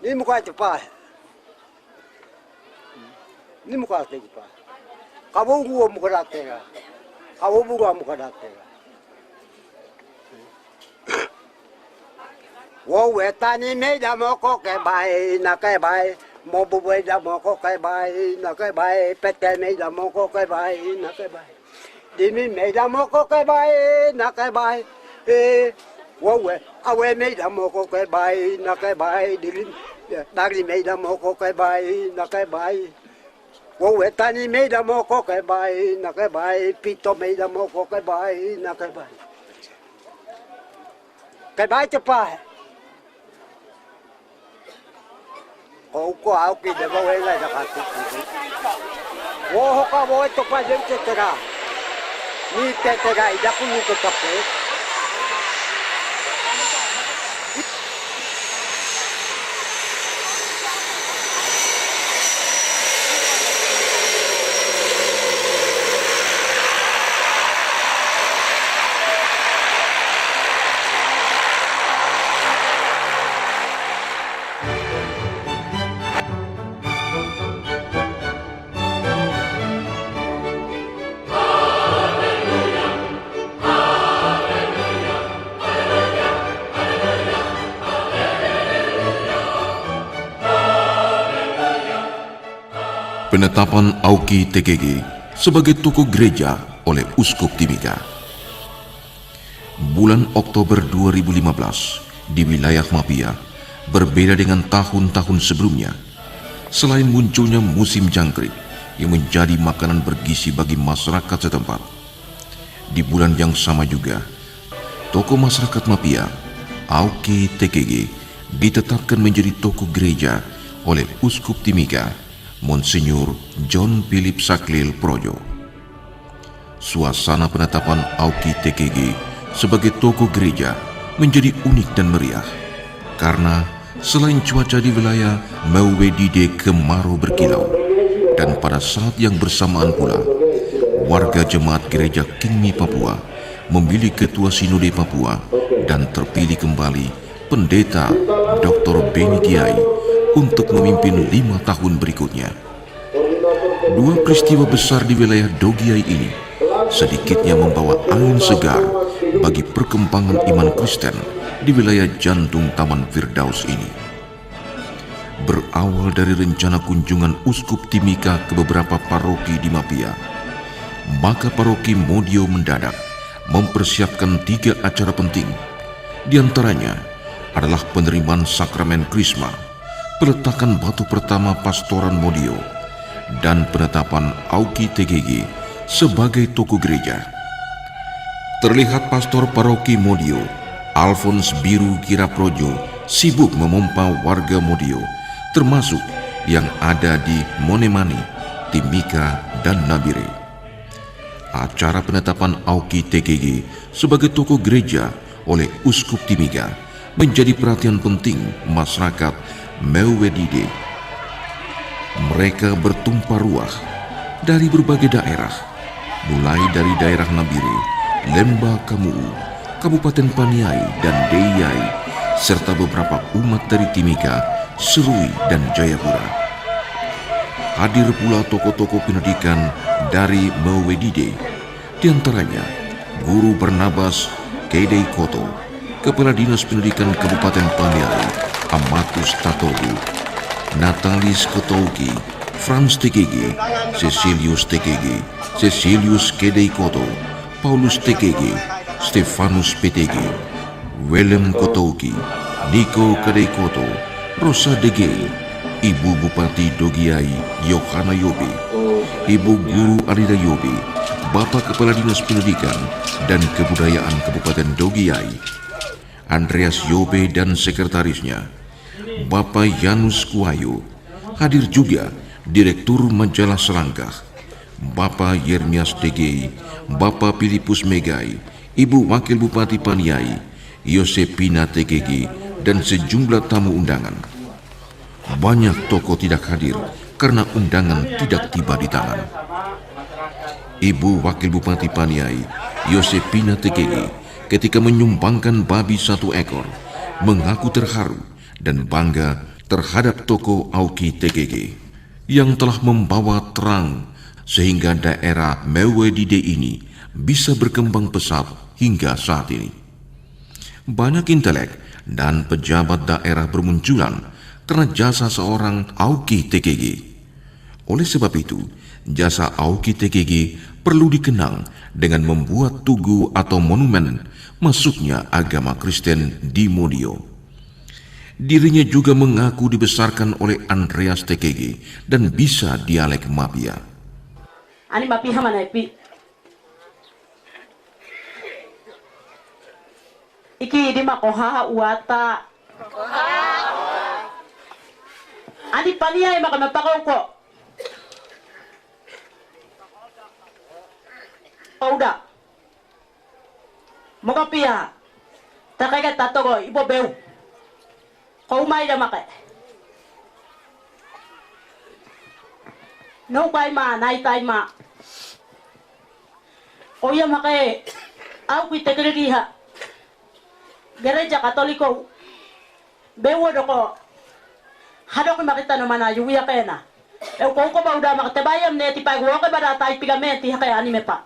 Ni muka cepat. Ni muka cepat. Kamu gua muka datera. Kamu gua muka datera. Wo wetani me da moko ke bai na ke bai. Mo bu we da moko ke bai na ke bai. Pete me da moko ke bai na ke bai. Dimi me da moko ke bai na ke bai. Wo we awe me da moko ke bai na ke bai. Dari me da moko ke bai na ke bai. Wo wetani me da moko ke bai na ke bai. Pito me da moko ke bai na ke bai. Ke bai cepat. Kau kau kita bawa lagi dah kasih. Wah, kau bawa tu pasal cetera. Ni cetera, ida pun ni kecapek. Penetapan Auki TKG sebagai tokoh gereja oleh Uskup Timika. Bulan Oktober 2015 di wilayah Mapia berbeda dengan tahun-tahun sebelumnya. Selain munculnya musim jangkrik yang menjadi makanan bergizi bagi masyarakat setempat, di bulan yang sama juga tokoh masyarakat Mapia, Auki TKG, ditetapkan menjadi tokoh gereja oleh Uskup Timika, Monsinyur John Philip Saklil Projo. Suasana penetapan Auki TKG sebagai tokoh gereja menjadi unik dan meriah karena selain cuaca di wilayah Mewedide kemarau berkilau, dan pada saat yang bersamaan pula warga jemaat gereja Kingmi Papua memilih ketua Sinode Papua dan terpilih kembali Pendeta Dr. Beni Kiai untuk memimpin 5 tahun berikutnya. Dua peristiwa besar di wilayah Dogiai ini sedikitnya membawa angin segar bagi perkembangan iman Kristen di wilayah jantung Taman Firdaus ini. Berawal dari rencana kunjungan Uskup Timika ke beberapa paroki di Mapia, maka paroki Modio mendadak mempersiapkan 3 acara penting. Di antaranya adalah penerimaan sakramen Krisma, peletakan batu pertama pastoran Modio, dan penetapan Auki TKG sebagai tokoh gereja. Terlihat pastor paroki Modio, Alphonse Biru Kiraprojo, sibuk memompa warga Modio, termasuk yang ada di Monemani, Timika, dan Nabire. Acara penetapan Auki TKG sebagai tokoh gereja oleh Uskup Timika menjadi perhatian penting masyarakat Mewedide. Mereka bertumpah ruah dari berbagai daerah, mulai dari daerah Nabire, Lemba Kamuu, Kabupaten Paniai dan Deyai, serta beberapa umat dari Timika, Serui, dan Jayapura. Hadir pula tokoh-tokoh pendidikan dari Mewedide, di antaranya Guru Barnabas Kedei Koto, Kepala Dinas Pendidikan Kabupaten Paniai, Amatus Tatoru, Natalis Kotouki, Franz TKG, Cecilius TKG, Cecilius Kedei Koto, Paulus TKG, Stefanus PTG, Willem Kotouki, Niko Kedei Koto, Rosa Degei, Ibu Bupati Dogiai Yohana Yobe, Ibu Guru Alida Yobe, Bapak Kepala Dinas Pendidikan dan Kebudayaan Kabupaten Dogiai, Andreas Yobe dan sekretarisnya, Bapak Yanus Kuayo. Hadir juga Direktur Majalah Selangkah, Bapak Yermias Degei, Bapak Filipus Megai, Ibu Wakil Bupati Paniai, Yosepina TKG, dan sejumlah tamu undangan. Banyak tokoh tidak hadir karena undangan tidak tiba di tangan. Ibu Wakil Bupati Paniai, Yosepina TKG, ketika menyumbangkan babi 1 ekor, mengaku terharu dan bangga terhadap tokoh Auki TKG yang telah membawa terang sehingga daerah Mewedide ini bisa berkembang pesat hingga saat ini. Banyak intelek dan pejabat daerah bermunculan karena jasa seorang Auki TKG. Oleh sebab itu, jasa Auki TKG perlu dikenang dengan membuat tugu atau monumen masuknya agama Kristen di Modio. Dirinya juga mengaku dibesarkan oleh Andreas TKG dan bisa dialek Mapia. Ani Mapia mana pi? Iki di makoha uata. Ani pania ay makamapakaw ko. Pauda. Mga pia. Takay ka tato ko, ibo bew. Kau may na make. No kay ma, nay tay ma. Oya make. Au kitegriha. Gereja Katoliko. Bewo doko. Hado ko makita no mana yuya kena. E ko ba udah makatabayam ne ti pagwo ko ba tay pigamenti kay anime pa.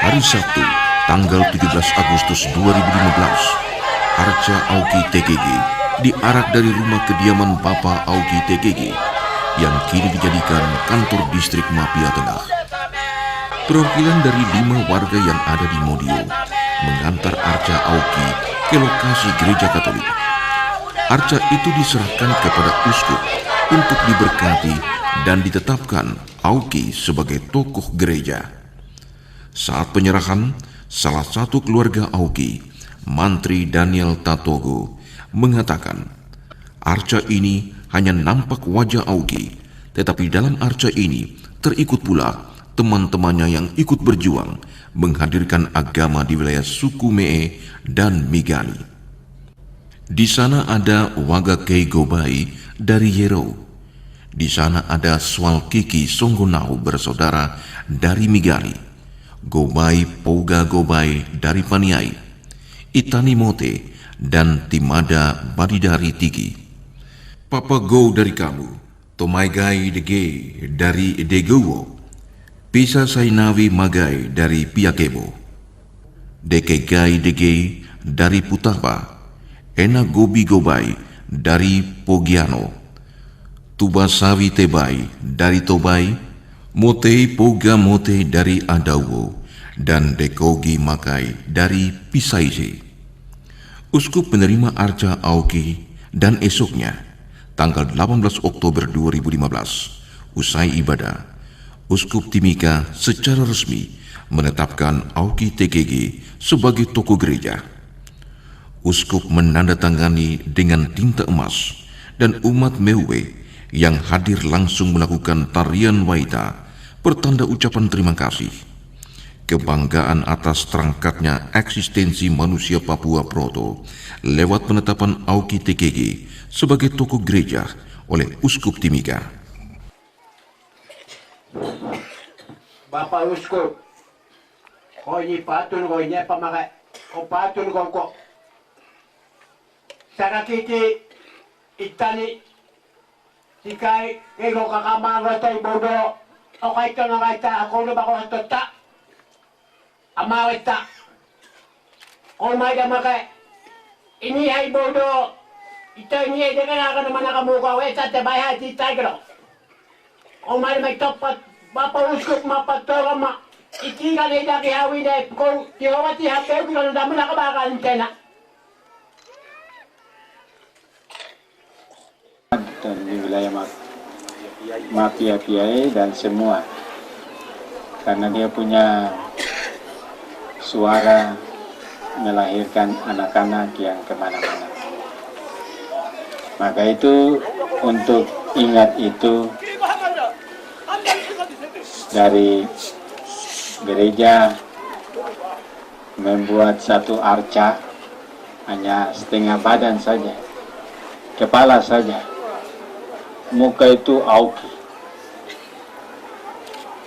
Hari Sabtu, tanggal 17 Agustus 2015, Arca Auki TKG diarak dari rumah kediaman Bapak Auki TKG yang kini dijadikan kantor distrik Mapia Tengah. Perwakilan dari 5 warga yang ada di Modio mengantar Arca Auki ke lokasi gereja Katolik. Arca itu diserahkan kepada uskup untuk diberkati dan ditetapkan Auki sebagai tokoh gereja. Saat penyerahan, salah satu keluarga Auki, Mantri Daniel Tatogo, mengatakan, arca ini hanya nampak wajah Auki, tetapi dalam arca ini terikut pula teman-temannya yang ikut berjuang menghadirkan agama di wilayah suku Mee dan Migani. Di sana ada Wagakei Gobai dari Yero. Di sana ada Swal Kiki Songgonau bersaudara dari Migani. Gobai Poga Gobai dari Paniai, Itani Mote, dan Timada Badidari Tigi. Papa Go dari kamu, Tomaigai Dege dari Degowo, Pisa Sainawi Magai dari Piakebo, Dekegai Dege dari Putaba, Ena Gobi Gobai dari Pogiano, Tuba Sawi Tebai dari Tobai, Mote Poga Mote dari Adawo, dan Dekogi Makai dari Pisaise. Uskup menerima arca Auki dan esoknya, tanggal 18 Oktober 2015, usai ibadah, Uskup Timika secara resmi menetapkan Auki TKG sebagai tokoh gereja. Uskup menandatangani dengan tinta emas dan umat Mewe yang hadir langsung melakukan tarian waita pertanda ucapan terima kasih. Kebanggaan atas terangkatnya eksistensi manusia Papua Proto lewat penetapan Auki TKG sebagai tokoh gereja oleh Uskup Timika. Bapak Uskup, ko ini patun ko ini pamakai, ko patun ko. Sakakiti itani sikai ego kakamanga tay bodo o kaita na kaita ako na bako hatota amawita o may makai ini ay bodo ito ini ay dengan akan naman nakamuka wesa te bahay ti tagro o may topat Bapak Uskup mapatora ma iti ka nila kihawi na kung tiwati hapel kung dami nakabakan kena. Dan di wilayah Mafia Piai dan semua, karena dia punya suara melahirkan anak-anak yang kemana-mana. Maka itu untuk ingat itu dari gereja membuat satu arca hanya setengah badan saja, kepala saja. Muka itu Auki.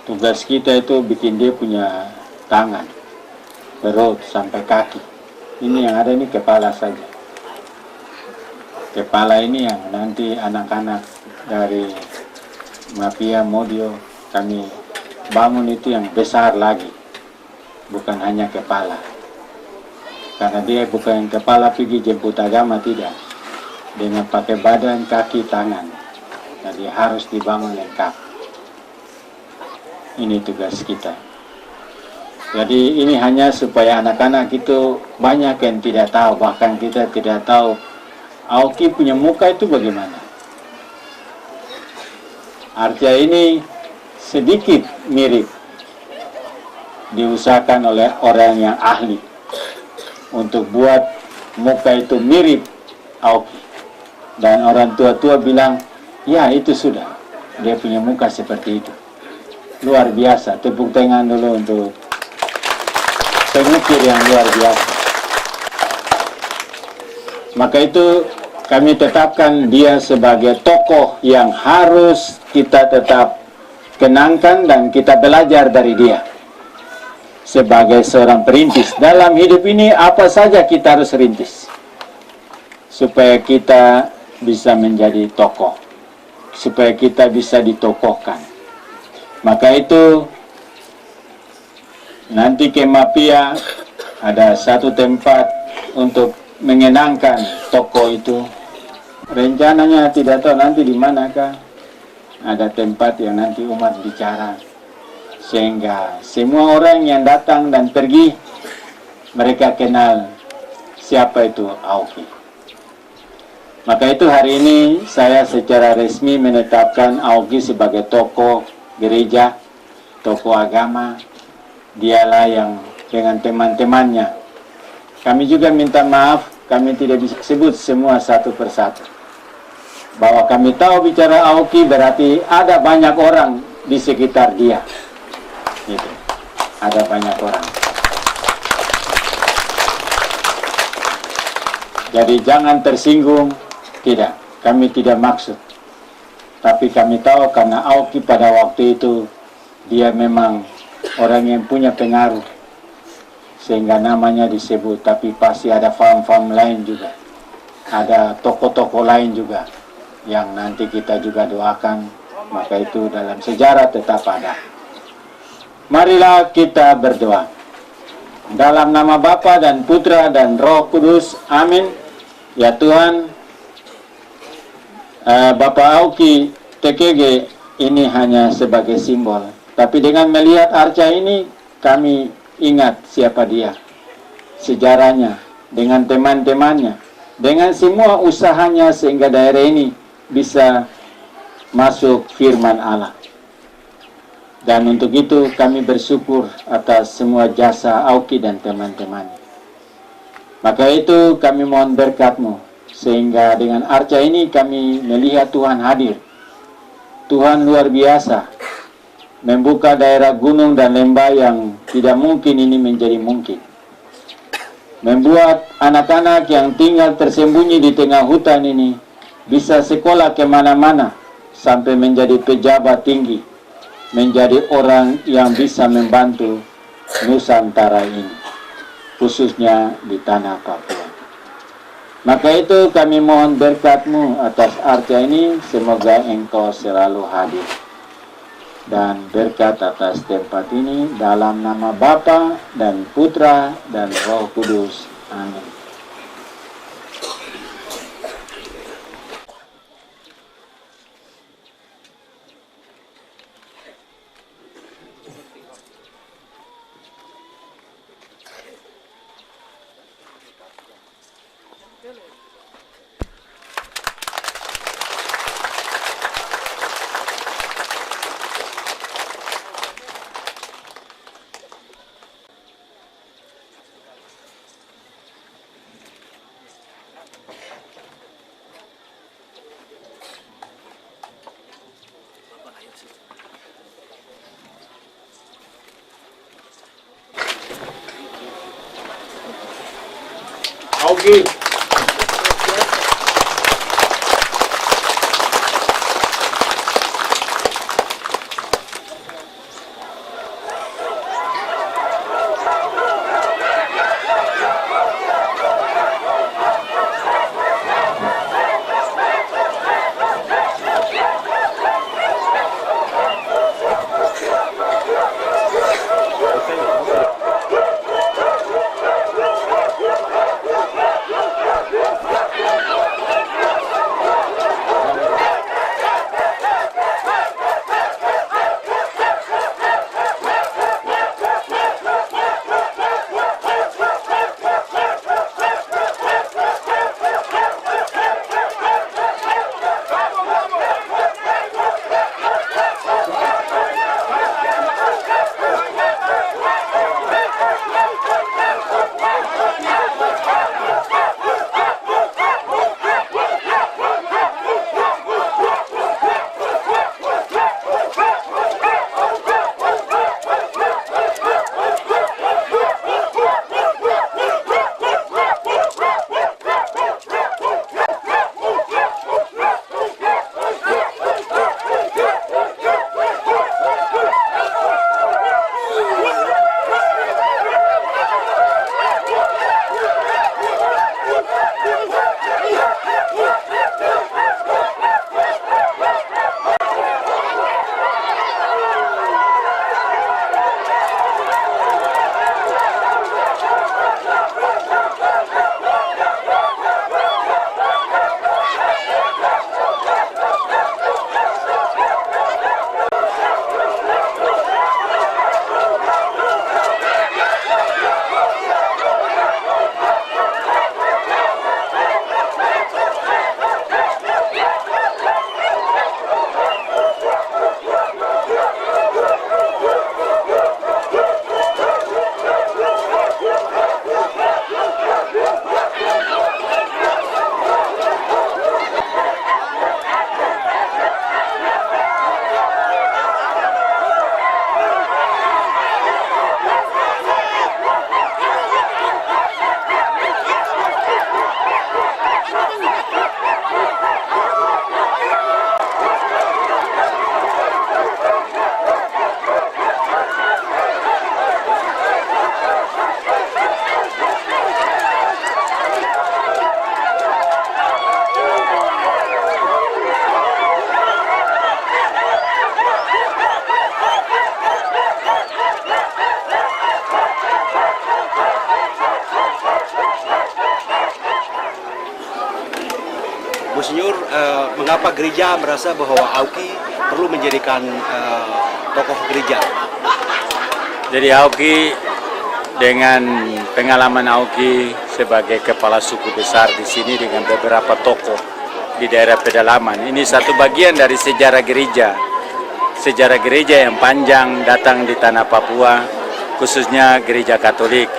Tugas kita itu bikin dia punya tangan, perut sampai kaki. Ini yang ada ini kepala saja. Kepala ini yang nanti anak-anak dari Mafia Modio kami bangun itu yang besar lagi, bukan hanya kepala. Karena dia bukan kepala pergi jemput agama, tidak. Dengan pakai badan, kaki, tangan. Jadi harus dibangun lengkap. Ini tugas kita. Jadi ini hanya supaya anak-anak itu banyak yang tidak tahu, bahkan kita tidak tahu Auki punya muka itu bagaimana. Arca ini sedikit mirip, diusahakan oleh orang yang ahli untuk buat muka itu mirip Auki. Dan orang tua-tua bilang, ya itu sudah, dia punya muka seperti itu. Luar biasa, tepuk tangan dulu untuk pengukir yang luar biasa. Maka itu kami tetapkan dia sebagai tokoh yang harus kita tetap kenangkan dan kita belajar dari dia. Sebagai seorang perintis, dalam hidup ini apa saja kita harus rintis supaya kita bisa menjadi tokoh, supaya kita bisa ditokohkan. Maka itu nanti ke Mafia ada satu tempat untuk mengenangkan tokoh itu. Rencananya tidak tahu nanti di manakah ada tempat yang nanti umat bicara, sehingga semua orang yang datang dan pergi mereka kenal siapa itu Auki. Maka itu hari ini saya secara resmi menetapkan Auki sebagai tokoh gereja, tokoh agama. Dialah yang dengan teman-temannya. Kami juga minta maaf, kami tidak bisa sebut semua satu persatu. Bahwa kami tahu bicara Auki berarti ada banyak orang di sekitar dia. Gitu. Ada banyak orang. Jadi jangan tersinggung. Tidak, kami tidak maksud. Tapi kami tahu karena Auki pada waktu itu dia memang orang yang punya pengaruh, sehingga namanya disebut. Tapi pasti ada fam-fam lain juga, ada tokoh-tokoh lain juga yang nanti kita juga doakan. Maka itu dalam sejarah tetap ada. Marilah kita berdoa. Dalam nama Bapa dan Putra dan Roh Kudus, amin. Ya Tuhan, Bapak Auki TKG ini hanya sebagai simbol. Tapi dengan melihat arca ini, kami ingat siapa dia, sejarahnya, dengan teman-temannya, dengan semua usahanya sehingga daerah ini bisa masuk firman Allah. Dan untuk itu kami bersyukur atas semua jasa Auki dan teman-teman. Maka itu kami mohon berkat-Mu, sehingga dengan arca ini kami melihat Tuhan hadir. Tuhan luar biasa, membuka daerah gunung dan lembah yang tidak mungkin ini menjadi mungkin. Membuat anak-anak yang tinggal tersembunyi di tengah hutan ini bisa sekolah kemana-mana, sampai menjadi pejabat tinggi, menjadi orang yang bisa membantu Nusantara ini, khususnya di tanah Papua. Maka itu kami mohon berkat-Mu atas arca ini, semoga Engkau selalu hadir. Dan berkat atas tempat ini dalam nama Bapa dan Putra dan Roh Kudus. Amin. Auki. Monsinyur, mengapa gereja merasa bahwa Auki perlu menjadikan tokoh gereja? Jadi Auki, dengan pengalaman Auki sebagai kepala suku besar di sini dengan beberapa tokoh di daerah pedalaman, ini satu bagian dari sejarah gereja sejarah gereja yang panjang datang di tanah Papua, khususnya gereja Katolik.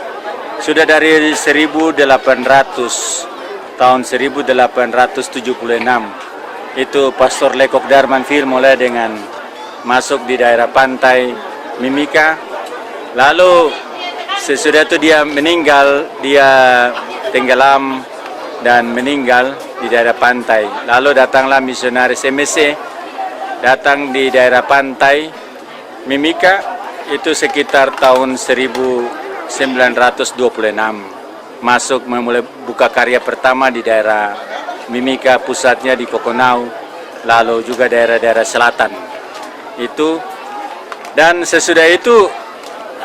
Sudah dari 1800, tahun 1876, itu Pastor Lekok Darmanville mulai dengan masuk di daerah pantai Mimika. Lalu sesudah itu dia meninggal, dia tenggelam dan meninggal di daerah pantai. Lalu datanglah misionaris MSC, datang di daerah pantai Mimika, itu sekitar tahun 1926. Masuk memulai buka karya pertama di daerah Mimika, pusatnya di Kokonau, lalu juga daerah-daerah selatan. Itu, dan sesudah itu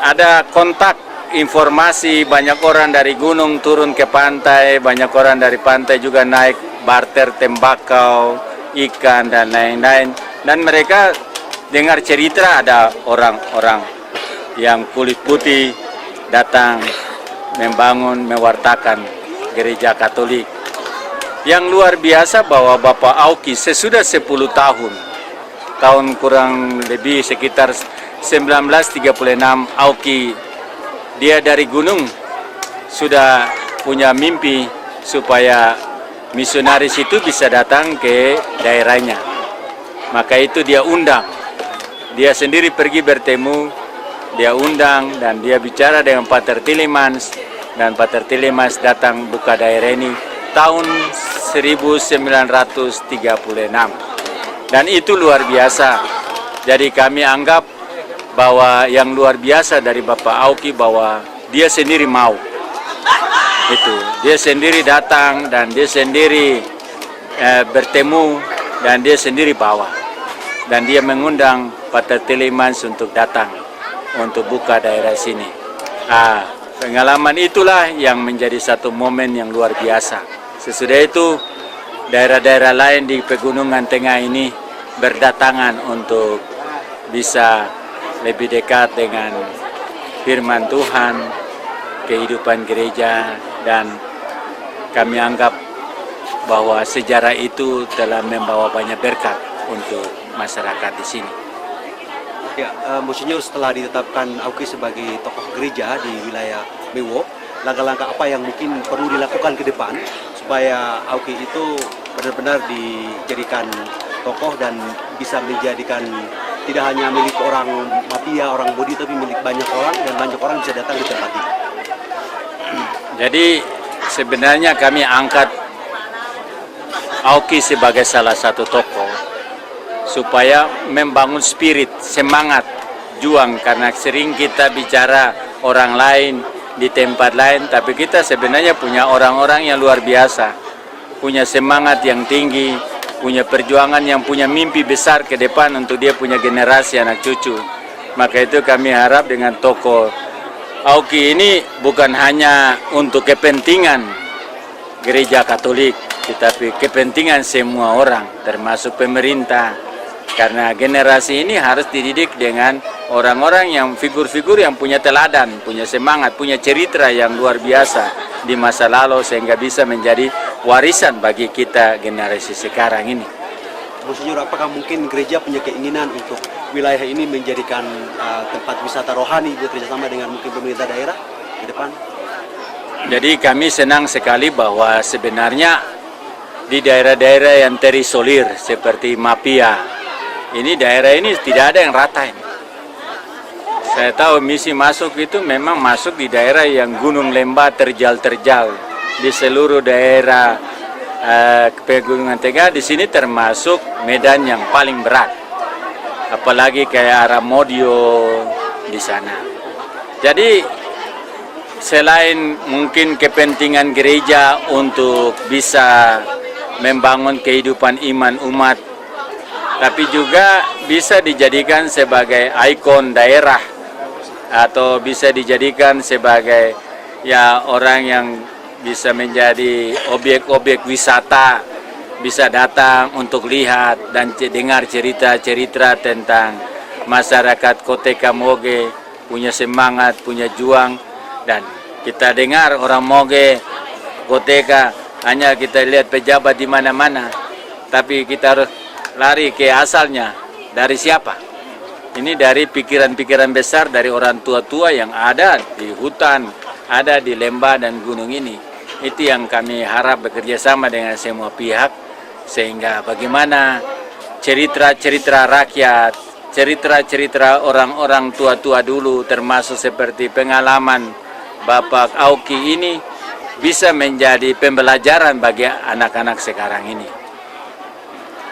ada kontak informasi, banyak orang dari gunung turun ke pantai, banyak orang dari pantai juga naik barter tembakau, ikan dan lain-lain. Dan mereka dengar cerita ada orang-orang yang kulit putih datang membangun, mewartakan gereja Katolik. Yang luar biasa bahwa Bapak Auki sesudah 10 tahun kurang lebih sekitar 1936, Auki dia dari gunung sudah punya mimpi supaya misionaris itu bisa datang ke daerahnya. Maka itu dia undang, dia sendiri pergi bertemu, dia undang dan dia bicara dengan Pater Tillemans, dan Pater Tillemans datang buka daerah ini tahun 1936. Dan itu luar biasa. Jadi kami anggap bahwa yang luar biasa dari Bapak Auki bahwa dia sendiri mau. Itu, dia sendiri datang dan dia sendiri bertemu dan dia sendiri bawa. Dan dia mengundang Pater Tillemans untuk datang untuk buka daerah sini. Pengalaman itulah yang menjadi satu momen yang luar biasa. Sesudah itu daerah-daerah lain di Pegunungan Tengah ini berdatangan untuk bisa lebih dekat dengan firman Tuhan, kehidupan gereja, dan kami anggap bahwa sejarah itu telah membawa banyak berkat untuk masyarakat di sini. Ya, Monsinyur, setelah ditetapkan Auki sebagai tokoh gereja di wilayah Mewo, langkah-langkah apa yang mungkin perlu dilakukan ke depan supaya Auki itu benar-benar dijadikan tokoh dan bisa menjadikan tidak hanya milik orang mafia, orang bodi, tapi milik banyak orang dan banyak orang bisa datang di tempat ini. Jadi sebenarnya kami angkat Auki sebagai salah satu tokoh supaya membangun spirit, semangat, juang, karena sering kita bicara orang lain di tempat lain, tapi kita sebenarnya punya orang-orang yang luar biasa, punya semangat yang tinggi, punya perjuangan, yang punya mimpi besar ke depan untuk dia punya generasi anak cucu. Maka itu kami harap dengan tokoh Auki ini bukan hanya untuk kepentingan gereja Katolik, tetapi kepentingan semua orang, termasuk pemerintah. Karena generasi ini harus dididik dengan orang-orang yang figur-figur yang punya teladan, punya semangat, punya cerita yang luar biasa di masa lalu, sehingga bisa menjadi warisan bagi kita generasi sekarang ini. Monsinyur, apakah mungkin gereja punya keinginan untuk wilayah ini menjadikan tempat wisata rohani bekerjasama dengan mungkin pemerintah daerah ke depan? Jadi kami senang sekali bahwa sebenarnya di daerah-daerah yang terisolir seperti Mapia, ini daerah ini tidak ada yang rata ini. Saya tahu misi masuk itu memang masuk di daerah yang gunung lembah terjal-terjal di seluruh daerah Pegunungan Tengah. Di sini termasuk medan yang paling berat, apalagi kayak arah Modio di sana. Jadi selain mungkin kepentingan gereja untuk bisa membangun kehidupan iman umat, tapi juga bisa dijadikan sebagai ikon daerah atau bisa dijadikan sebagai ya orang yang bisa menjadi objek-objek wisata, bisa datang untuk lihat dan dengar cerita-cerita tentang masyarakat Koteka Moge, punya semangat, punya juang. Dan kita dengar orang Moge, Koteka, hanya kita lihat pejabat di mana-mana, tapi kita harus lari ke asalnya. Dari siapa? Ini dari pikiran-pikiran besar dari orang tua-tua yang ada di hutan, ada di lembah dan gunung ini. Itu yang kami harap bekerja sama dengan semua pihak, sehingga bagaimana cerita-cerita rakyat, cerita-cerita orang-orang tua-tua dulu, termasuk seperti pengalaman Bapak Auki ini, bisa menjadi pembelajaran bagi anak-anak sekarang ini.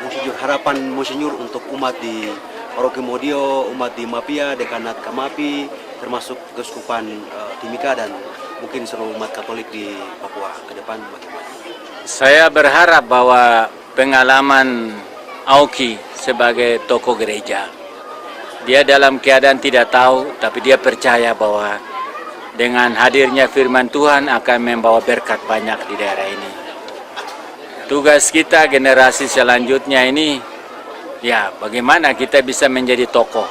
Monsinyur, harapan Monsinyur untuk umat di Paroki Modio, umat di Mapia, Dekanat Kamapi, termasuk Keuskupan Timika dan mungkin seluruh umat Katolik di Papua ke depan bagaimana? Saya berharap bahwa pengalaman Auki sebagai tokoh gereja, dia dalam keadaan tidak tahu, tapi dia percaya bahwa dengan hadirnya firman Tuhan akan membawa berkat banyak di daerah ini. Tugas kita generasi selanjutnya ini, ya bagaimana kita bisa menjadi tokoh.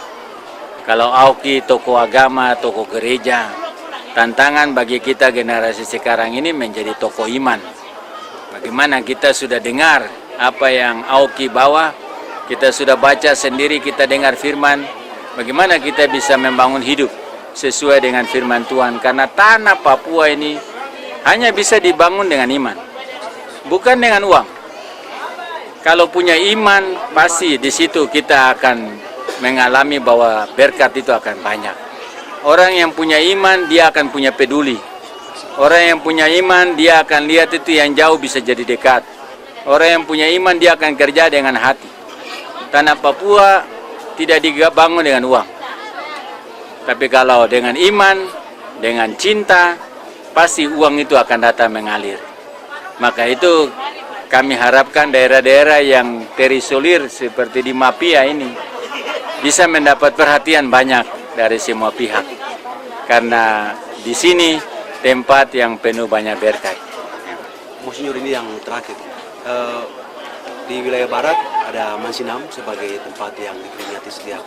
Kalau Auki tokoh agama, tokoh gereja, tantangan bagi kita generasi sekarang ini menjadi tokoh iman. Bagaimana kita sudah dengar apa yang Auki bawa, kita sudah baca sendiri, kita dengar firman, bagaimana kita bisa membangun hidup sesuai dengan firman Tuhan. Karena tanah Papua ini hanya bisa dibangun dengan iman, bukan dengan uang. Kalau punya iman, pasti di situ kita akan mengalami bahwa berkat itu akan banyak. Orang yang punya iman, dia akan punya peduli. Orang yang punya iman, dia akan lihat itu yang jauh bisa jadi dekat. Orang yang punya iman, dia akan kerja dengan hati. Tanah Papua tidak dibangun dengan uang. Tapi kalau dengan iman, dengan cinta, pasti uang itu akan datang mengalir. Maka itu kami harapkan daerah-daerah yang terisolir seperti di Mapia ini bisa mendapat perhatian banyak dari semua pihak. Karena di sini tempat yang penuh banyak berkat. Monsinyur, ini yang terakhir. Di wilayah barat ada Mansinam sebagai tempat yang diperingati setiap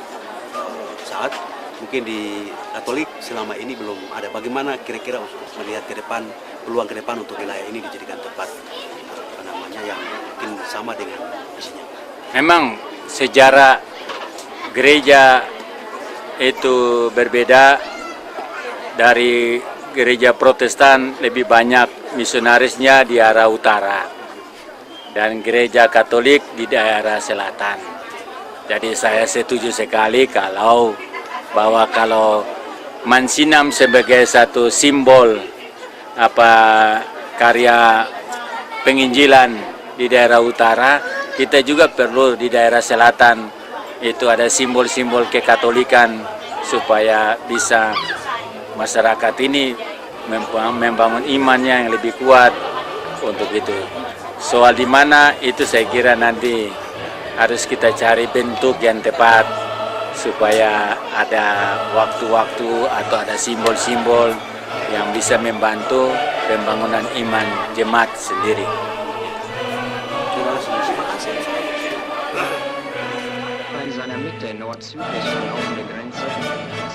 saat. Mungkin di Katolik selama ini belum ada. Bagaimana kira-kira untuk melihat ke depan, peluang ke depan untuk wilayah ini dijadikan tempat yang mungkin sama dengan isinya? Memang sejarah gereja itu berbeda. Dari gereja Protestan lebih banyak misionarisnya di arah utara dan gereja Katolik di daerah selatan. Jadi saya setuju sekali kalau Mansinam sebagai satu simbol karya penginjilan di daerah utara, kita juga perlu di daerah selatan itu ada simbol-simbol kekatolikan supaya bisa masyarakat ini membangun imannya yang lebih kuat untuk itu. Soal di mana itu saya kira nanti harus kita cari bentuk yang tepat supaya ada waktu-waktu atau ada simbol-simbol yang bisa membantu pembangunan iman jemaat sendiri. In seiner Mitte nord-südlich verlaufende Grenze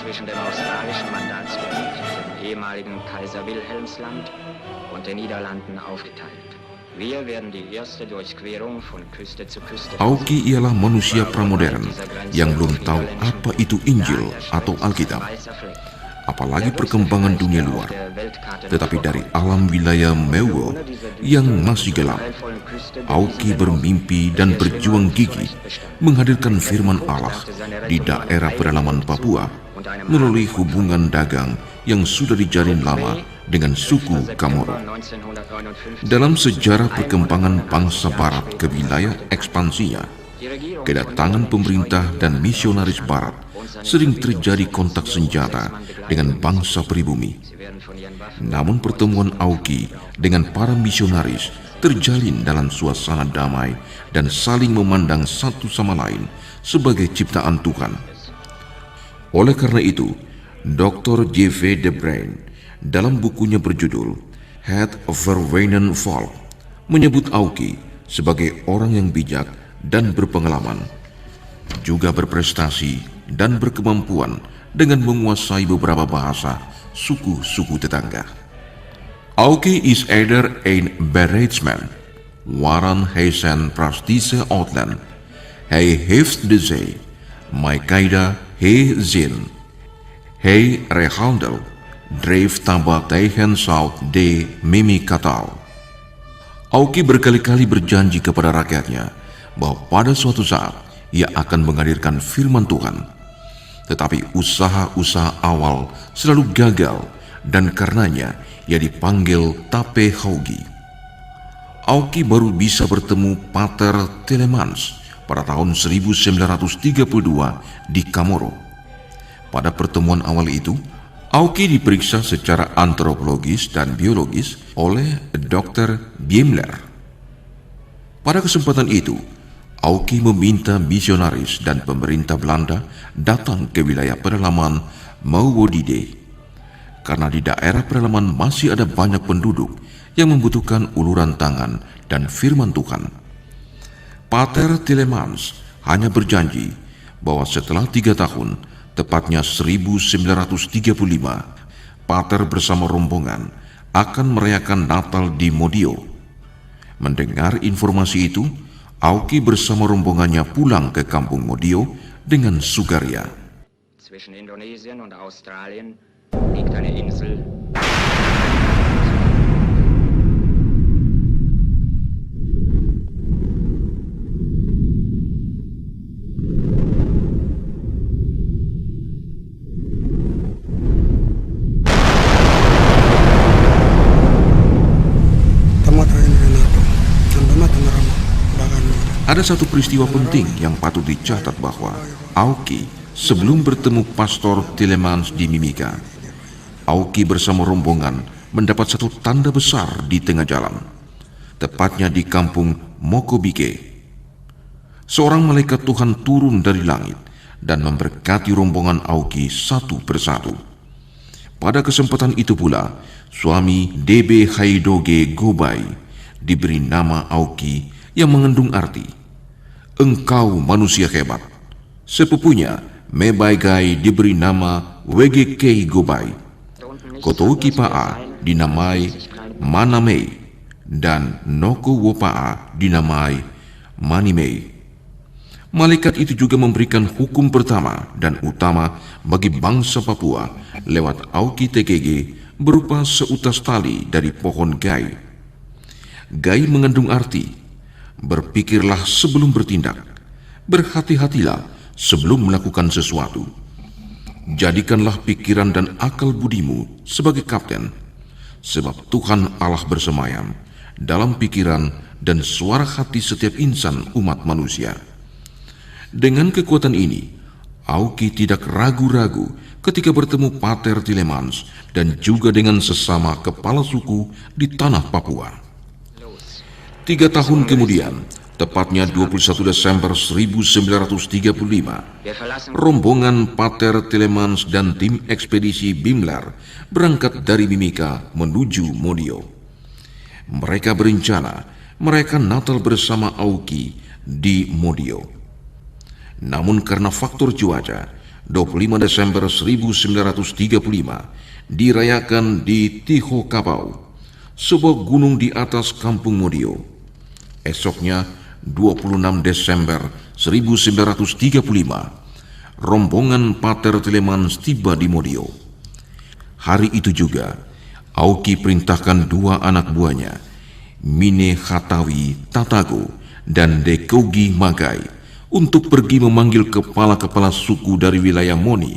zwischen dem australischen Mandatsgebiet, dem ehemaligen Kaiser Wilhelmsland und den Niederlanden aufgeteilt. Wir werden die erste Durchquerung von Küste zu Küste. Auki ialah manusia pramodern yang belum tahu apa itu Injil atau Alkitab, apalagi perkembangan dunia luar. Tetapi dari alam wilayah Mewo yang masih gelap, Auki bermimpi dan berjuang gigih menghadirkan firman Allah di daerah pedalaman Papua melalui hubungan dagang yang sudah dijalin lama dengan suku Kamoro. Dalam sejarah perkembangan bangsa Barat ke wilayah ekspansinya, kedatangan pemerintah dan misionaris Barat sering terjadi kontak senjata dengan bangsa pribumi. Namun pertemuan Auki dengan para misionaris terjalin dalam suasana damai dan saling memandang satu sama lain sebagai ciptaan Tuhan. Oleh karena itu, Dr. J.V. de Bruin dalam bukunya berjudul Het Verwenen Volk menyebut Auki sebagai orang yang bijak dan berpengalaman, juga berprestasi dan berkemampuan dengan menguasai beberapa bahasa suku-suku tetangga. Auki is either een bereidsman, waaran hij zijn praktische uitland. Hij heeft de zee, Maikaida He zin. Hij rehandel, dreef tamba tegen saut de mimi katal. Auki berkali-kali berjanji kepada rakyatnya bahwa pada suatu saat ia akan menghadirkan firman Tuhan. Tetapi usaha-usaha awal selalu gagal dan karenanya ia dipanggil Tape Haugi. Auki baru bisa bertemu Pater Telemans pada tahun 1932 di Kamoro. Pada pertemuan awal itu, Auki diperiksa secara antropologis dan biologis oleh Dr. Biemler. Pada kesempatan itu, Auki meminta misionaris dan pemerintah Belanda datang ke wilayah pedalaman Mauwodide, karena di daerah pedalaman masih ada banyak penduduk yang membutuhkan uluran tangan dan firman Tuhan. Pater Telemans hanya berjanji bahwa setelah 3 tahun, tepatnya 1935, Pater bersama rombongan akan merayakan Natal di Modio. Mendengar informasi itu, Auki bersama rombongannya pulang ke kampung Modio dengan sukaria. Zwischen Indonesien und Australien liegt eine Insel. Ada satu peristiwa penting yang patut dicatat bahwa Auki sebelum bertemu Pastor Telemans di Mimika, Auki bersama rombongan mendapat satu tanda besar di tengah jalan, tepatnya di kampung Mokobike. Seorang malaikat Tuhan turun dari langit dan memberkati rombongan Auki satu persatu. Pada kesempatan itu pula, suami DB Haidoge Gobai diberi nama Auki yang mengandung arti engkau manusia hebat. Sepupunya Mebaigai diberi nama Wegekei Gobai. Kotouki Pa'a dinamai Manamei dan Noko Wopa'a dinamai Manimei. Malaikat itu juga memberikan hukum pertama dan utama bagi bangsa Papua lewat Auki TKG berupa seutas tali dari pohon gai. Gai mengandung arti berpikirlah sebelum bertindak, berhati-hatilah sebelum melakukan sesuatu. Jadikanlah pikiran dan akal budimu sebagai kapten, sebab Tuhan Allah bersemayam dalam pikiran dan suara hati setiap insan umat manusia. Dengan kekuatan ini, Auki tidak ragu-ragu ketika bertemu Pater Telemans dan juga dengan sesama kepala suku di tanah Papua. 3 tahun kemudian, tepatnya 21 Desember 1935, rombongan Pater Telemans dan tim ekspedisi Biemler berangkat dari Mimika menuju Modio. Mereka berencana merayakan Natal bersama Auki di Modio. Namun karena faktor cuaca, 25 Desember 1935 dirayakan di Tiho Kapau, sebuah gunung di atas kampung Modio. Esoknya, 26 Desember 1935, rombongan Pater Telemans tiba di Modio. Hari itu juga, Auki perintahkan 2 anak buahnya, Mine Hatawi Tatago dan Dekogi Magai, untuk pergi memanggil kepala-kepala suku dari wilayah Moni,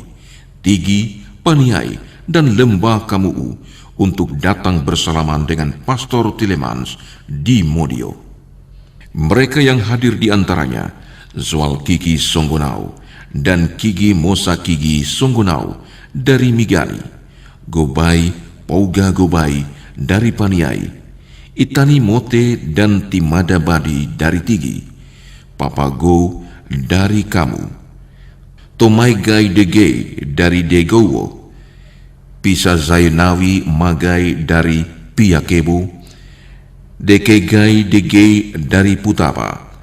Tigi, Paniai, dan Lembah Kamuu untuk datang bersalaman dengan Pastor Telemans di Modio. Mereka yang hadir di antaranya Zwal Kiki Songgonau dan Kigi Mosa Kigi Songgonau dari Migani, Gobai Pauga Gobai dari Paniai, Itani Mote dan Timada Badi dari Tigi, Papago dari Kamu, Tomai Gai Dege dari Degowo, Pisa Zainawi Magai dari Piakebo, Dekegai Dege dari Putapa,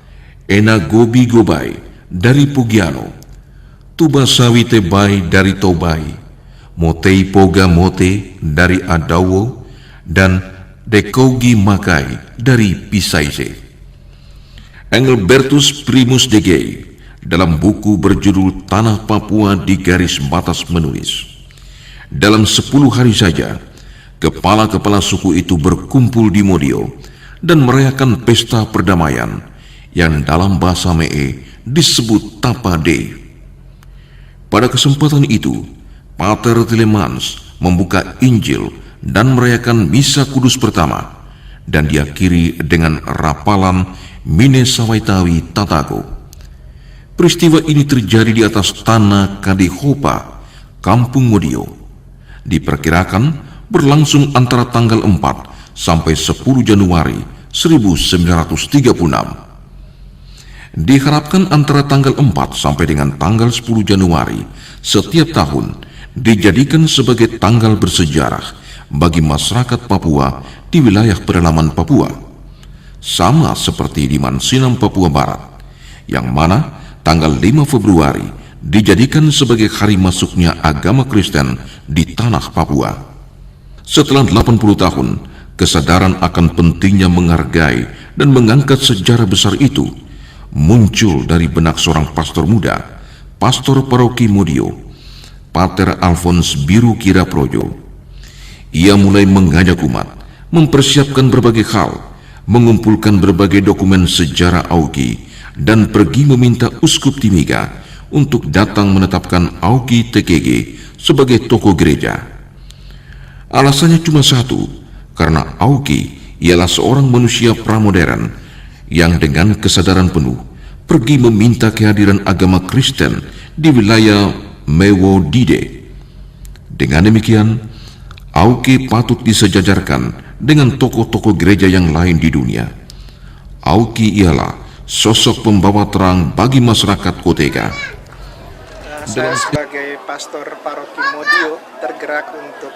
Ena Gobi Gobai dari Pugiano, Tubasawi Tebai dari Tobai, Motei Poga Mote dari Adawo, dan Dekogi Makai dari Pisaise. Engelbertus Primus Dege dalam buku berjudul Tanah Papua di Garis Batas menulis, dalam 10 hari saja, kepala-kepala suku itu berkumpul di Modio dan merayakan pesta perdamaian yang dalam bahasa Mee disebut Tapa Day. Pada kesempatan itu, Pater Tillemans membuka Injil dan merayakan Misa Kudus pertama dan diakhiri dengan rapalan Mine Sawaitawi Tatago. Peristiwa ini terjadi di atas tanah Kadihopa, Kampung Modio. Diperkirakan berlangsung antara tanggal 4 sampai 10 Januari 1936. Diharapkan antara tanggal 4 sampai dengan tanggal 10 Januari setiap tahun dijadikan sebagai tanggal bersejarah bagi masyarakat Papua di wilayah pedalaman Papua, sama seperti di Mansinam, Papua Barat, yang mana tanggal 5 Februari dijadikan sebagai hari masuknya agama Kristen di tanah Papua. Setelah 80 tahun, kesadaran akan pentingnya menghargai dan mengangkat sejarah besar itu muncul dari benak seorang pastor muda, pastor paroki Modio, Pater Alphonse Biru Kira Projo. Ia mulai mengajak umat mempersiapkan berbagai hal, mengumpulkan berbagai dokumen sejarah Auki, dan pergi meminta Uskup Timiga untuk datang menetapkan Auki TKG sebagai tokoh gereja. Alasannya cuma satu, karena Auki ialah seorang manusia pramodern yang dengan kesadaran penuh pergi meminta kehadiran agama Kristen di wilayah Mewo Dide. Dengan demikian, Auki patut disejajarkan dengan tokoh-tokoh gereja yang lain di dunia. Auki ialah sosok pembawa terang bagi masyarakat Koteka. Saya sebagai pastor paroki Modio tergerak untuk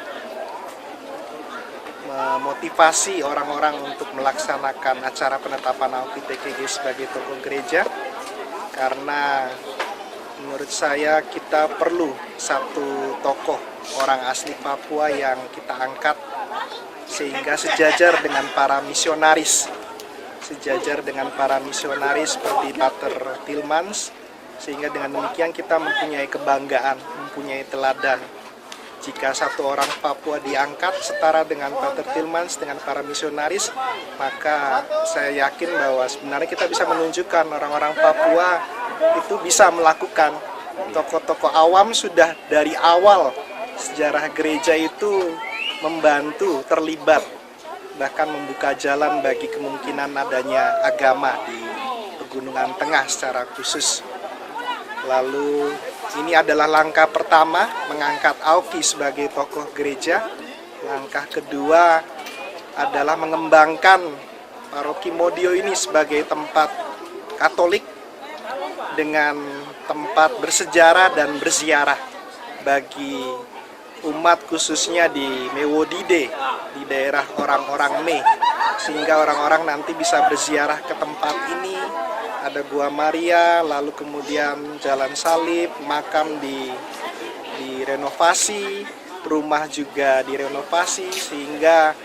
memotivasi orang-orang untuk melaksanakan acara penetapan Auki TKG sebagai tokoh gereja, karena menurut saya kita perlu satu tokoh orang asli Papua yang kita angkat sehingga sejajar dengan para misionaris, seperti Pater Tillemans, sehingga dengan demikian kita mempunyai kebanggaan, mempunyai teladan. Jika satu orang Papua diangkat setara dengan Pater Tillemans, dengan para misionaris, maka saya yakin bahwa sebenarnya kita bisa menunjukkan orang-orang Papua itu bisa melakukan. Tokoh-tokoh awam sudah dari awal sejarah gereja itu membantu, terlibat, bahkan membuka jalan bagi kemungkinan adanya agama di Pegunungan Tengah secara khusus. Lalu ini adalah langkah pertama mengangkat Auki sebagai tokoh gereja. Langkah kedua adalah mengembangkan paroki Modio ini sebagai tempat Katolik dengan tempat bersejarah dan berziarah bagi umat, khususnya di Mewodide, di daerah orang-orang Me, sehingga orang-orang nanti bisa berziarah ke tempat ini. Ada Gua Maria, lalu kemudian Jalan Salib, makam direnovasi, rumah juga direnovasi, sehingga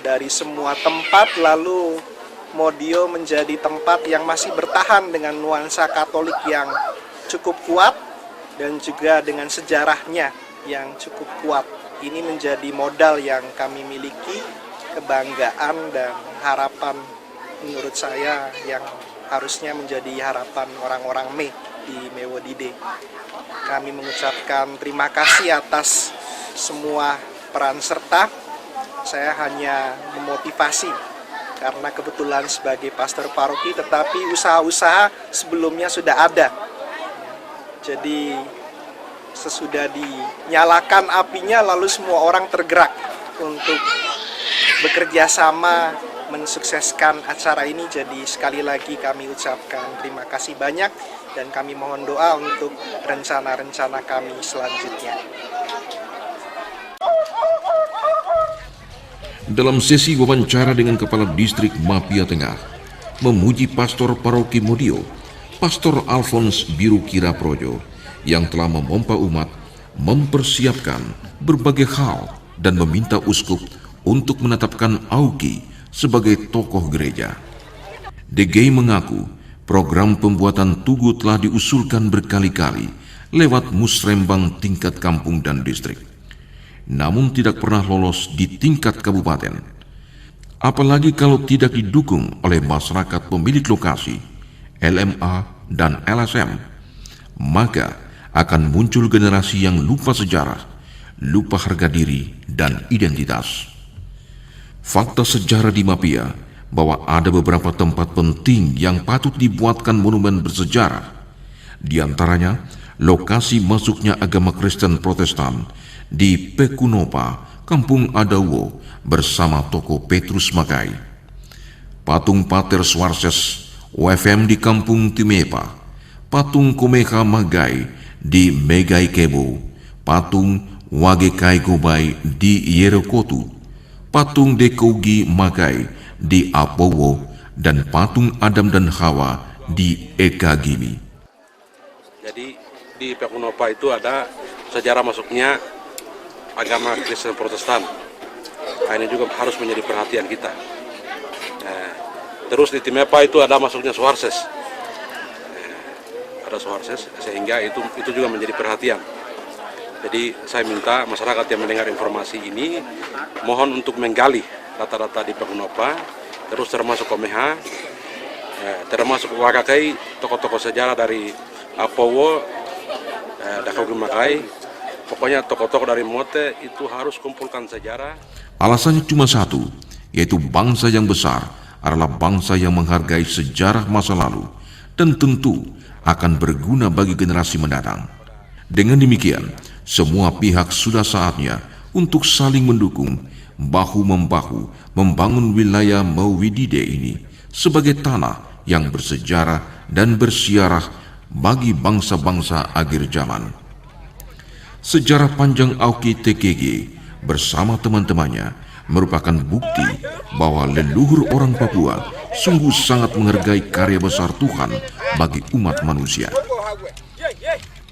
dari semua tempat lalu Modio menjadi tempat yang masih bertahan dengan nuansa Katolik yang cukup kuat dan juga dengan sejarahnya yang cukup kuat. Ini menjadi modal yang kami miliki, kebanggaan dan harapan menurut saya yang harusnya menjadi harapan orang-orang Me di Mewodide. Kami mengucapkan terima kasih atas semua peran serta. Saya hanya memotivasi karena kebetulan sebagai pastor paroki, tetapi usaha-usaha sebelumnya sudah ada. Jadi sesudah dinyalakan apinya, lalu semua orang tergerak untuk bekerja sama mensukseskan acara ini. Jadi sekali lagi kami ucapkan terima kasih banyak dan kami mohon doa untuk rencana-rencana kami selanjutnya. Dalam sesi wawancara dengan Kepala Distrik Mapia Tengah, memuji Pastor Paroki Modio, Pastor Alphonse Biru Kira Projo, yang telah memompa umat, mempersiapkan berbagai hal dan meminta uskup untuk menetapkan Auki sebagai tokoh gereja. DG mengaku program pembuatan tugu telah diusulkan berkali-kali lewat musrembang tingkat kampung dan distrik, namun tidak pernah lolos di tingkat kabupaten. Apalagi kalau tidak didukung oleh masyarakat pemilik lokasi, LMA dan LSM, maka akan muncul generasi yang lupa sejarah, lupa harga diri dan identitas. Fakta sejarah di Mapia bahwa ada beberapa tempat penting yang patut dibuatkan monumen bersejarah. Di antaranya, lokasi masuknya agama Kristen Protestan di Pekunopa, Kampung Adawo bersama toko Petrus Magai. Patung Pater Swarses OFM di Kampung Timepa, patung Komeha Magai di Megai Kebo, patung Wagekai Gobai di Yerokotu, patung Dekogi Magai di Apowo, dan patung Adam dan Hawa di Eka Gimi. Jadi di Pekunopa itu ada sejarah masuknya agama Kristen Protestan. Nah, ini juga harus menjadi perhatian kita. Terus di Timepa itu ada masuknya Swarses. Ada Swarses, sehingga itu juga menjadi perhatian. Jadi saya minta masyarakat yang mendengar informasi ini mohon untuk menggali data-data di Pekunopa, terus termasuk Komeha, termasuk Wakakai, tokoh-tokoh sejarah dari Apowo, Dakogi Makai, pokoknya tokoh-tokoh dari Mote itu harus kumpulkan sejarah. Alasannya cuma satu, yaitu bangsa yang besar adalah bangsa yang menghargai sejarah masa lalu dan tentu akan berguna bagi generasi mendatang. Dengan demikian, semua pihak sudah saatnya untuk saling mendukung, bahu-membahu membangun wilayah Mawidide ini sebagai tanah yang bersejarah dan bersiarah bagi bangsa-bangsa akhir zaman. Sejarah panjang Auki TKG bersama teman-temannya merupakan bukti bahwa leluhur orang Papua sungguh sangat menghargai karya besar Tuhan bagi umat manusia.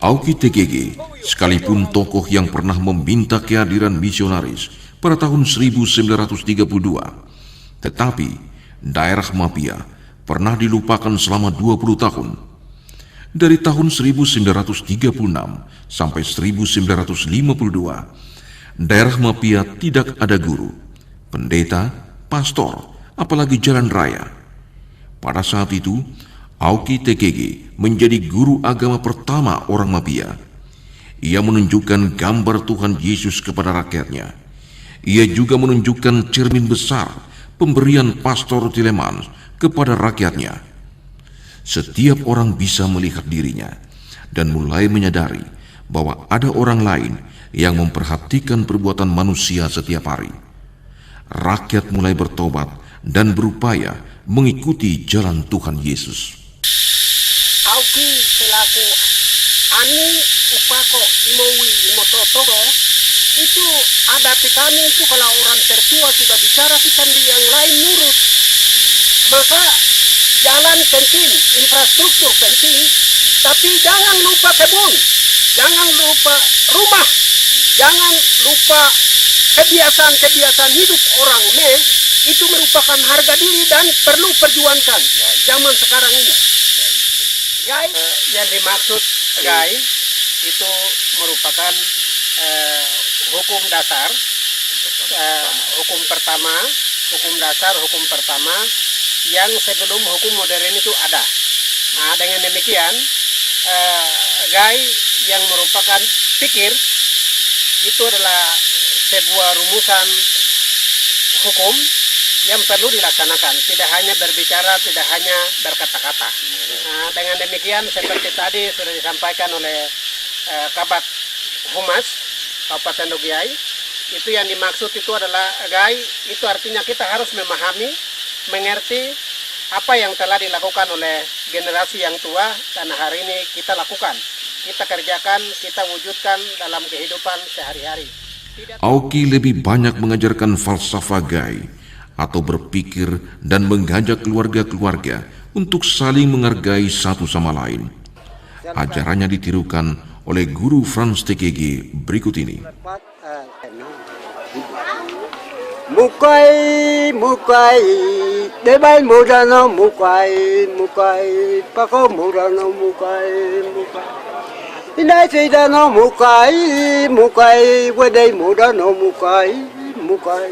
Auki TKG sekalipun tokoh yang pernah meminta kehadiran misionaris pada tahun 1932, tetapi daerah Mapia pernah dilupakan selama 20 tahun. Dari tahun 1936 sampai 1952, daerah Mapia tidak ada guru, pendeta, pastor, apalagi jalan raya. Pada saat itu, Auki TKG menjadi guru agama pertama orang Mapia. Ia menunjukkan gambar Tuhan Yesus kepada rakyatnya. Ia juga menunjukkan cermin besar pemberian Pastor Tilemans kepada rakyatnya. Setiap orang bisa melihat dirinya dan mulai menyadari bahwa ada orang lain yang memperhatikan perbuatan manusia setiap hari. Rakyat mulai bertobat dan berupaya mengikuti jalan Tuhan Yesus. Auki selaku ani upako imowi imototogo itu adat kami itu kalau orang tertua sudah bicara kita yang lain nurut, maka jalan penting, infrastruktur penting, tapi jangan lupa kebun, jangan lupa rumah, jangan lupa kebiasaan-kebiasaan hidup orang itu merupakan harga diri dan perlu perjuangkan zaman sekarang ini. Yang dimaksud itu merupakan hukum dasar, hukum pertama yang sebelum hukum modern itu ada. Nah, dengan demikian yang merupakan pikir itu adalah sebuah rumusan hukum yang perlu dilaksanakan, tidak hanya berbicara, tidak hanya berkata-kata. Nah, dengan demikian seperti tadi sudah disampaikan oleh Kabat Humas Kabupaten Dogiai, itu yang dimaksud itu adalah itu artinya kita harus memahami, mengerti apa yang telah dilakukan oleh generasi yang tua dan hari ini kita lakukan, kita kerjakan, kita wujudkan dalam kehidupan sehari-hari. Auki lebih banyak mengajarkan falsafah Gai atau berpikir dan mengajak keluarga-keluarga untuk saling menghargai satu sama lain. Ajarannya ditirukan oleh guru Franz TKG berikut ini. Mukai, mukai, debai mudano mukai, mukai, pako mudano mukai, mukai. Inai sidano mukai, mukai, wedei mudano mukai, mukai.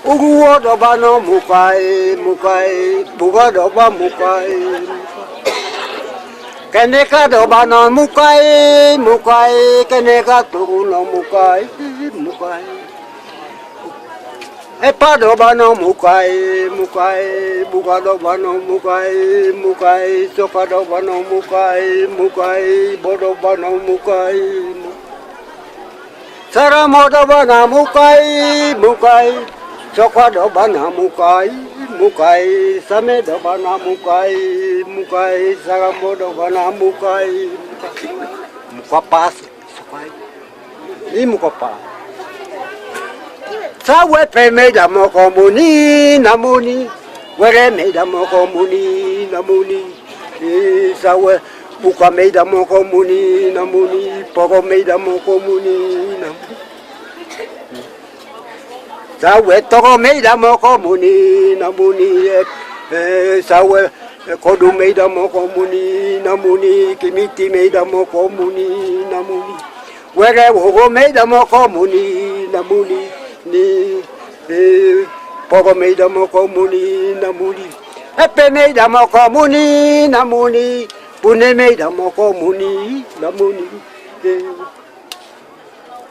Uguo dobano mukai, mukai, buga doba mukai, keneka dobano mukai, mukai, keneka turuno mukai, mukai. Epa dobano mukai, mukai, buga dobano mukai, mukai, soka dobano mukai, mukai, bodobano mukai, saramo dobana mukai, mukai, soka dobana mukai, mukai, same dobana mukai, mukai, saramo dobana mukai, mukapas, sokai, ni mukapas. Sawe pe me da mo komuni namuni, were me da mo komuni namuni, sawe buka me da mo komuni namuni, poko me da mo komuni namuni, sawe toko me da mo komuni namuni, sawe kodu me da mo komuni namuni, kimiti me da mo komuni namuni, were wogo me da mo komuni namuni. Ni poco me da mo komuni namuni, epe me da mo komuni namuni, pune me da mo komuni namuni,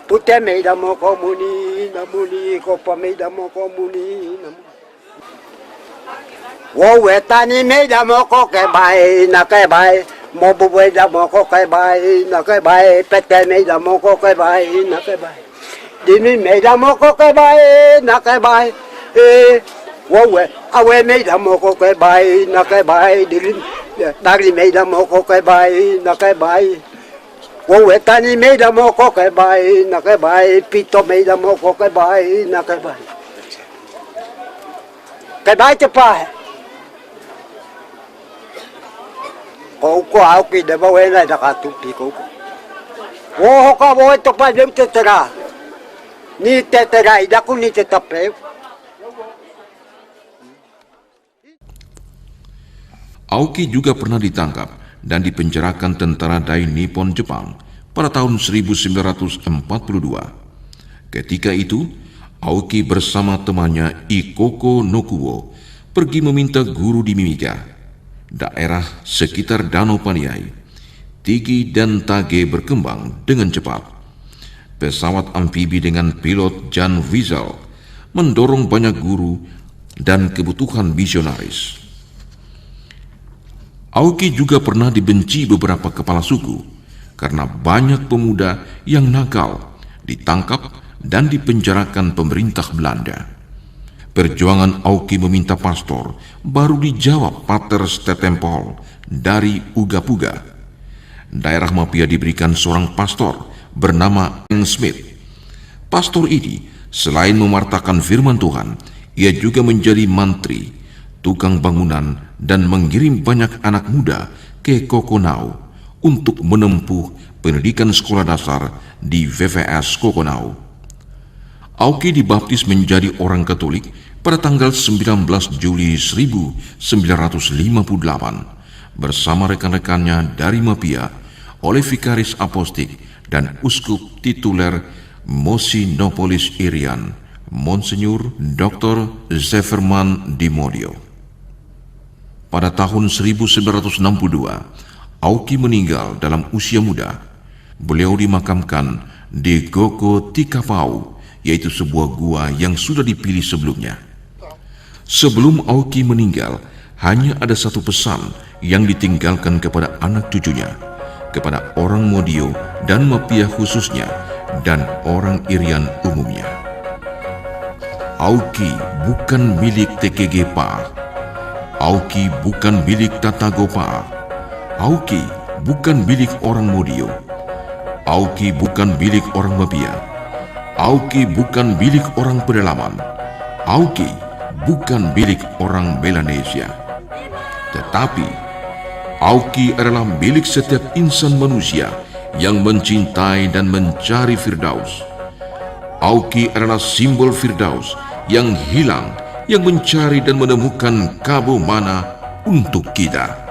pute me da mo komuni namuni, kopa me da mo komuni namuni. Wo wetani me da mo koke bai na ke bai, mo buwe da mo koke bai na ke bai, pete me da mo koke bai na ke bai. Dimi me da mo koke bai na ke bai, wowe awe me da mo koke bai na ke bai, dari me da mo koke bai na ke bai, wowe tani me da mo koke bai na ke bai, pito me da mo koke bai na ke bai. Ke bai cepat. Kau ko au ki de bawe na da ka tu pi ko. Wo ka bo to pa dem te tera. Ni tetera ida ku ni tetape. Aoki juga pernah ditangkap dan dipenjarakan tentara Dai Nippon Jepang pada tahun 1942. Ketika itu, Aoki bersama temannya Ikoko Nokuo pergi meminta guru di Mimiga, daerah sekitar Danau Paniai. Tigi dan Tage berkembang dengan cepat. Pesawat amfibi dengan pilot Jan Wiesel mendorong banyak guru dan kebutuhan misionaris. Aoki juga pernah dibenci beberapa kepala suku karena banyak pemuda yang nakal ditangkap dan dipenjarakan pemerintah Belanda. Perjuangan Aoki meminta pastor baru dijawab Pater Stetempol dari Ugapuga. Daerah Mapia diberikan seorang pastor bernama Eng Smith. Pastor ini selain mewartakan firman Tuhan, ia juga menjadi mantri, tukang bangunan, dan mengirim banyak anak muda ke Kokonau untuk menempuh pendidikan sekolah dasar di VVS Kokonau. Aoki dibaptis menjadi orang Katolik pada tanggal 19 Juli 1958 bersama rekan-rekannya dari Mapia oleh Vikaris Apostik dan Uskup tituler Mosinopolis Irian, Monsinyur Dr. Zeferman Dimodio. Pada tahun 1962, Aoki meninggal dalam usia muda. Beliau dimakamkan di Goko Tikapau, yaitu sebuah gua yang sudah dipilih sebelumnya. Sebelum Aoki meninggal, hanya ada satu pesan yang ditinggalkan kepada anak cucunya, kepada orang Modio dan Mapia khususnya, dan orang Irian umumnya. Aoki bukan milik TKG Pa. Aoki bukan milik Tatago Pa. Aoki bukan milik orang Modio. Aoki bukan milik orang Mapia. Aoki bukan milik orang pedalaman. Aoki bukan milik orang Melanesia. Tetapi Aoki adalah milik setiap insan manusia yang mencintai dan mencari Firdaus. Aoki adalah simbol Firdaus yang hilang, yang mencari dan menemukan Kabo Mana untuk kita.